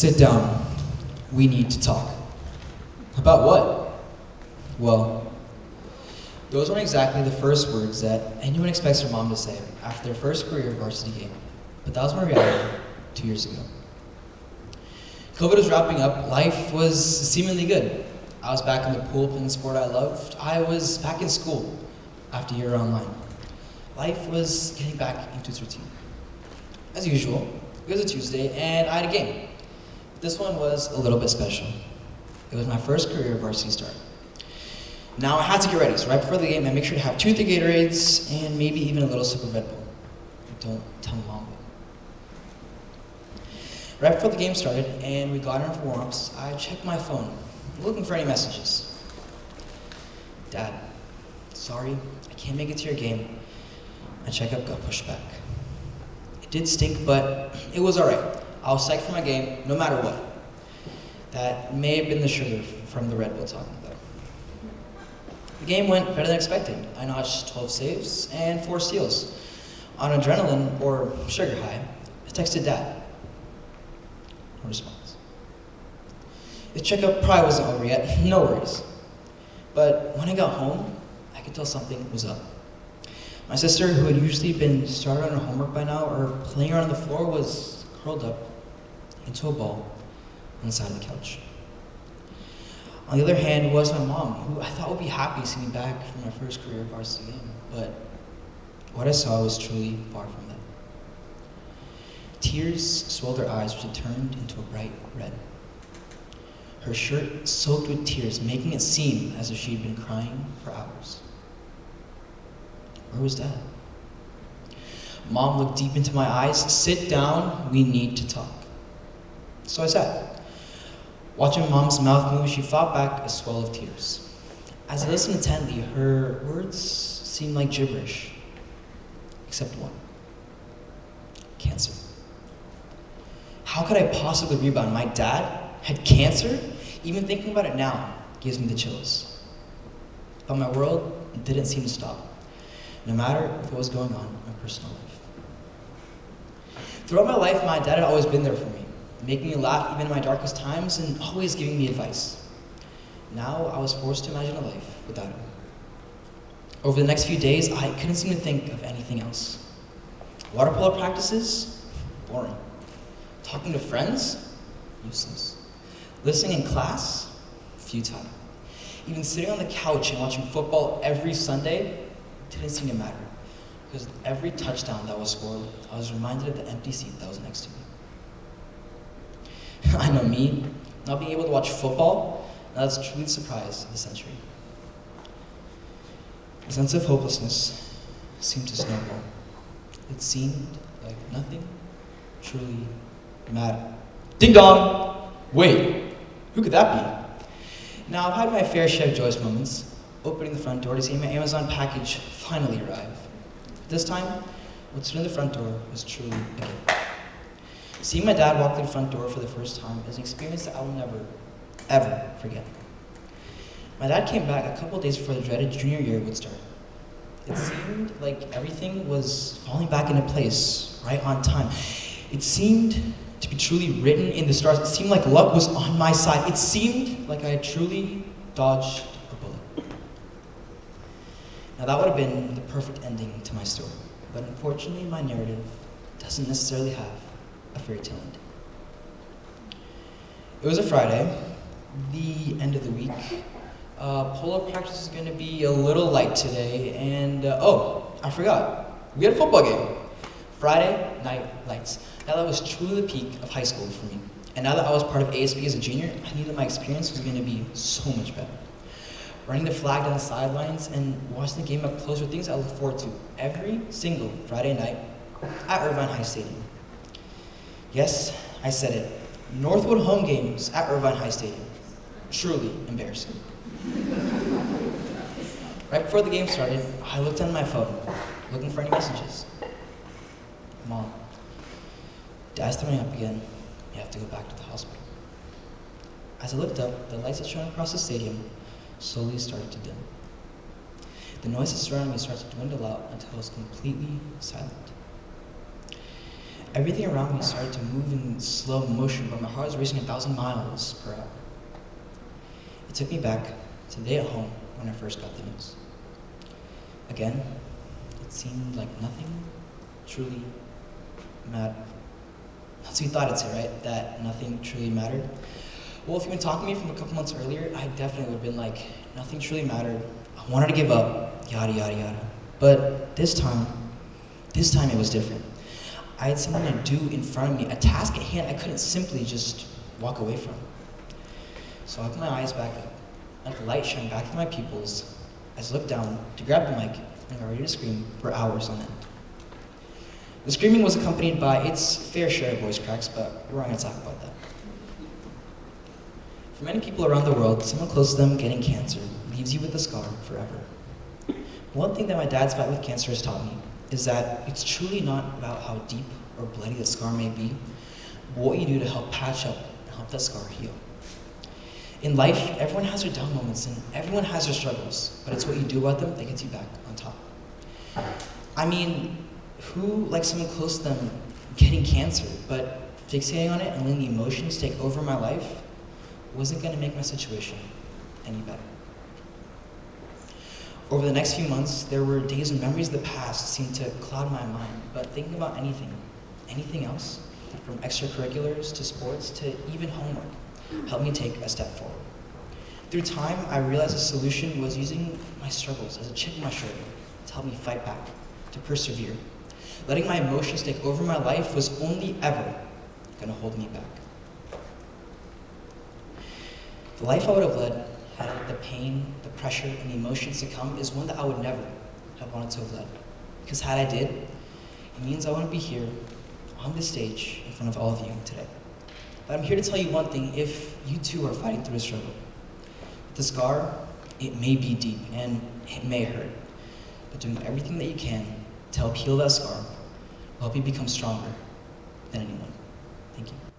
Sit down. We need to talk. About what? Well, those aren't exactly the first words that anyone expects their mom to say after their first career varsity game. But that was my reality 2 years ago. COVID was wrapping up. Life was seemingly good. I was back in the pool playing the sport I loved. I was back in school after a year online. Life was getting back into its routine. As usual, it was a Tuesday and I had a game. This one was a little bit special. It was my first career varsity start. Now I had to get ready, so right before the game I make sure to have 2 3 Gatorades and maybe even a little sip of Red Bull. Don't tell Mom. Right before the game started and we got in for warm-ups, I checked my phone, looking for any messages. Dad, sorry, I can't make it to your game. My checkup got pushed back. It did stink, but it was alright. I was psyched for my game, no matter what. That may have been the sugar from the Red Bull talking about. The game went better than expected. I notched 12 saves and 4 steals. On adrenaline, or sugar high, I texted Dad. No response. The checkup probably wasn't over yet, no worries. But when I got home, I could tell something was up. My sister, who had usually been started on her homework by now or playing around on the floor, was curled up into a ball on the side of the couch. On the other hand was my mom, who I thought would be happy to see me back from my first career varsity game, but what I saw was truly far from that. Tears swelled her eyes, which had turned into a bright red. Her shirt soaked with tears, making it seem as if she had been crying for hours. Where was Dad? Mom looked deep into my eyes. Sit down, we need to talk. So I sat. Watching Mom's mouth move, she fought back a swell of tears. As I listened intently, her words seemed like gibberish, except one. Cancer. How could I possibly rebound? My dad had cancer? Even thinking about it now gives me the chills. But my world didn't seem to stop, no matter what was going on in my personal life. Throughout my life, my dad had always been there for me, making me laugh even in my darkest times and always giving me advice. Now I was forced to imagine a life without him. Over the next few days, I couldn't seem to think of anything else. Water polo practices? Boring. Talking to friends? Useless. Listening in class? Futile. Even sitting on the couch and watching football every Sunday didn't seem to matter. Because with every touchdown that was scored, I was reminded of the empty seat that was next to me. I know me, not being able to watch football, now that's truly the surprise of the century. A sense of hopelessness seemed to snowball. It seemed like nothing truly mattered. Ding dong! Wait, who could that be? Now, I've had my fair share of joyous moments, opening the front door to see my Amazon package finally arrive. This time, what stood in the front door was truly a gift. Seeing my dad walk through the front door for the first time is an experience that I will never, ever forget. My dad came back a couple days before the dreaded junior year would start. It seemed like everything was falling back into place, right on time. It seemed to be truly written in the stars. It seemed like luck was on my side. It seemed like I had truly dodged a bullet. Now that would have been the perfect ending to my story, but unfortunately my narrative doesn't necessarily have a fairy tale ending. It was a Friday, the end of the week. Polo practice is going to be a little light today, and I forgot. We had a football game. Friday night lights. Now that was truly the peak of high school for me. And now that I was part of ASB as a junior, I knew that my experience was going to be so much better. Running the flag down the sidelines and watching the game up close were things I look forward to every single Friday night at Irvine High Stadium. Yes, I said it. Northwood home games at Irvine High Stadium. Truly embarrassing. Right before the game started, I looked on my phone, looking for any messages. Mom, Dad's throwing up again. We have to go back to the hospital. As I looked up, the lights that shone across the stadium slowly started to dim. The noises surrounding me started to dwindle out until it was completely silent. Everything around me started to move in slow motion, but my heart was racing 1,000 miles per hour. It took me back to the day at home when I first got the news. Again, it seemed like nothing truly mattered. That's what you thought it'd say, right? That nothing truly mattered. Well, if you'd been talking to me from a couple months earlier, I definitely would have been like, nothing truly mattered. I wanted to give up, yada, yada, yada. But this time it was different. I had something to do in front of me, a task at hand I couldn't simply just walk away from. So I opened my eyes back up, like a light shined back through my pupils as I looked down to grab the mic and got ready to scream for hours on end. The screaming was accompanied by its fair share of voice cracks, but we're not going to talk about that. For many people around the world, someone close to them getting cancer leaves you with a scar forever. One thing that my dad's fight with cancer has taught me is that it's truly not about how deep or bloody the scar may be, but what you do to help patch up and help that scar heal. In life, everyone has their down moments and everyone has their struggles, but it's what you do about them that gets you back on top. I mean, who likes someone close to them getting cancer, but fixating on it and letting the emotions take over my life wasn't going to make my situation any better. Over the next few months, there were days when memories of the past seemed to cloud my mind, but thinking about anything else, from extracurriculars to sports to even homework, helped me take a step forward. Through time, I realized the solution was using my struggles as a chip on my shoulder to help me fight back, to persevere. Letting my emotions take over my life was only ever going to hold me back. The life I would have led, had the pain, the pressure, and the emotions to come, is one that I would never have wanted to have led. Because had I did, it means I wouldn't be here on this stage in front of all of you today. But I'm here to tell you one thing: if you too are fighting through a struggle, the scar, it may be deep and it may hurt, but doing everything that you can to help heal that scar will help you become stronger than anyone. Thank you.